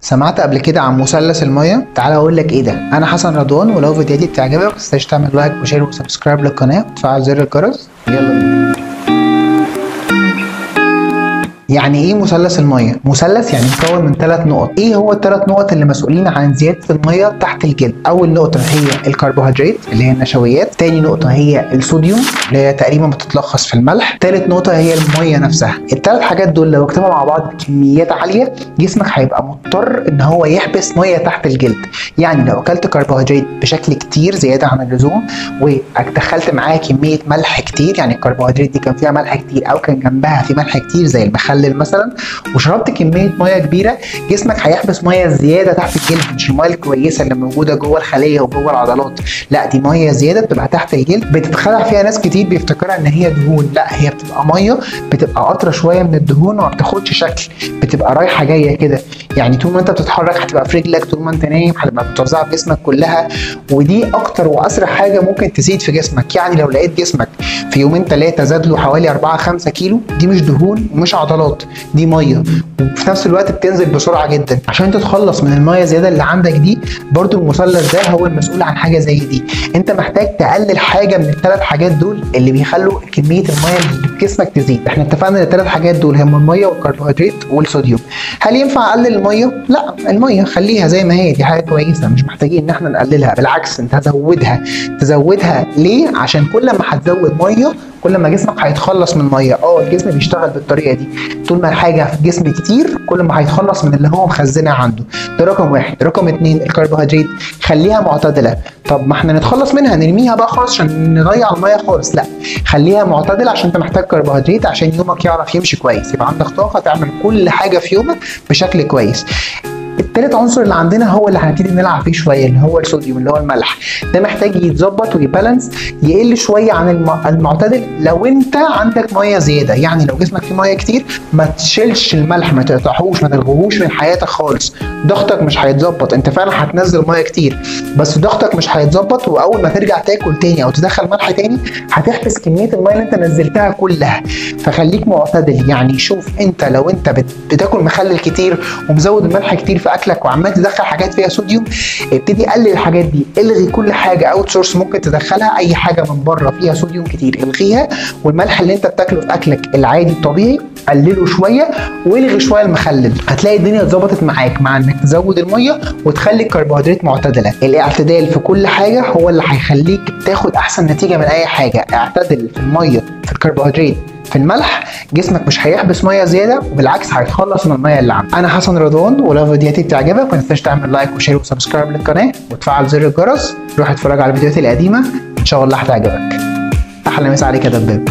سمعت قبل كده عن مثلث المية؟ تعال اقول لك ايه ده. انا حسن رضوان، ولو فيديوهاتي بتعجبك ما تنساش تعمل لايك وشير وسبسكرايب للقناه وتفعل زر الجرس. يلا بينا. يعني ايه مثلث الميه؟ مثلث يعني مكون من 3 نقط. ايه هو ال3 نقط اللي مسؤولين عن زياده الميه تحت الجلد؟ اول نقطه هي الكربوهيدرات اللي هي النشويات، تاني نقطه هي الصوديوم اللي هي تقريبا بتتلخص في الملح، تالت نقطه هي الميه نفسها. ال3 حاجات دول لو اجتمعوا مع بعض بكميات عاليه جسمك هيبقى مضطر ان هو يحبس ميه تحت الجلد. يعني لو اكلت كربوهيدرات بشكل كتير زياده عن اللزوم ودخلت معاه كميه ملح كتير، يعني الكربوهيدرات دي كان فيها ملح كتير او كان جنبها في ملح كتير زي المخلل مثلا، وشربت كميه ميه كبيره، جسمك هيحبس ميه زياده تحت الجلد. مش الميه الكويسه اللي موجوده جوه الخليه وجوه العضلات، لا دي ميه زياده بتبقى تحت الجلد. بتتخدع فيها ناس كتير بيفتكرها ان هي دهون، لا هي بتبقى ميه بتبقى قطره شويه من الدهون وما بتاخدش شكل، بتبقى رايحه جايه كده. يعني طول ما انت بتتحرك هتبقى في رجلك، طول ما انت نايم هتبقى متوزعه في جسمك كلها، ودي اكتر واسرع حاجه ممكن تزيد في جسمك. يعني لو لقيت جسمك في يومين 3 زاد له حوالي 4-5 كيلو، دي مش دهون ومش عضلات، دي ميه، وفي نفس الوقت بتنزل بسرعه جدا. عشان تتخلص من الميه الزياده اللي عندك دي، برضو المثلث ده هو المسؤول عن حاجه زي دي. انت محتاج تقلل حاجه من ال3 حاجات دول اللي بيخلوا كميه الميه اللي في جسمك تزيد. احنا اتفقنا ان ال3 حاجات دول هم الميه والكربوهيدرات والصوديوم. هل ينفع اقلل الميه؟ لا، الميه خليها زي ما هي، دي حاجه كويسه مش محتاجين ان احنا نقللها، بالعكس انت تزودها ليه؟ عشان كل ما هتزود ميه كل ما جسمك هيتخلص من ميه. الجسم بيشتغل بالطريقه دي، طول ما الحاجه في الجسم كتير كل ما هيتخلص من اللي هو مخزنها عنده. ده رقم 1. رقم 2 الكربوهيدرات خليها معتدله. طب ما احنا نتخلص منها نرميها بقى خالص عشان نضيع الميه خالص؟ لا، خليها معتدله عشان انت محتاج كربوهيدرات عشان يومك يعرف يمشي كويس، يبقى عندك طاقه تعمل كل حاجه في يومك بشكل كويس. التالت عنصر اللي عندنا هو اللي هنبتدي نلعب فيه شويه، اللي هو الصوديوم اللي هو الملح. ده محتاج يتظبط ويبالانس، يقل شويه عن المعتدل. لو انت عندك ميه زياده، يعني لو جسمك فيه ميه كتير، ما تشيلش الملح، ما تقطعهوش، ما تلغوهوش من حياتك خالص. ضغطك مش هيتظبط، انت فعلا هتنزل ميه كتير بس ضغطك مش هيتظبط، واول ما ترجع تاكل تاني او تدخل ملح تاني هتحبس كميه الميه اللي انت نزلتها كلها. فخليك معتدل. يعني شوف انت لو انت بتاكل مخلل كتير ومزود الملح كتير في اكلك وعمال تدخل حاجات فيها صوديوم، ابتدي قلل الحاجات دي. الغي كل حاجه اوت سورس ممكن تدخلها، اي حاجه من بره فيها صوديوم كتير الغيها، والملح اللي انت بتاكله في اكلك العادي الطبيعي قلله شويه، والغي شويه المخلل. هتلاقي الدنيا اتظبطت معاك مع انك تزود الميه وتخلي الكربوهيدرات معتدله. الاعتدال في كل حاجه هو اللي هيخليك تاخد احسن نتيجه من اي حاجه. اعتدل في الميه، في الكربوهيدرات، في الملح، جسمك مش هيحبس ميه زياده، وبالعكس هيتخلص من الميه اللي عندك. انا حسن رضوان، ولو فيديوهاتي بتعجبك ما تنساش تعمل لايك وشير وسبسكرايب للقناه وتفعل زر الجرس. روح اتفرج على الفيديوهات القديمه ان شاء الله هتعجبك. احلى مسا عليك يا دباب.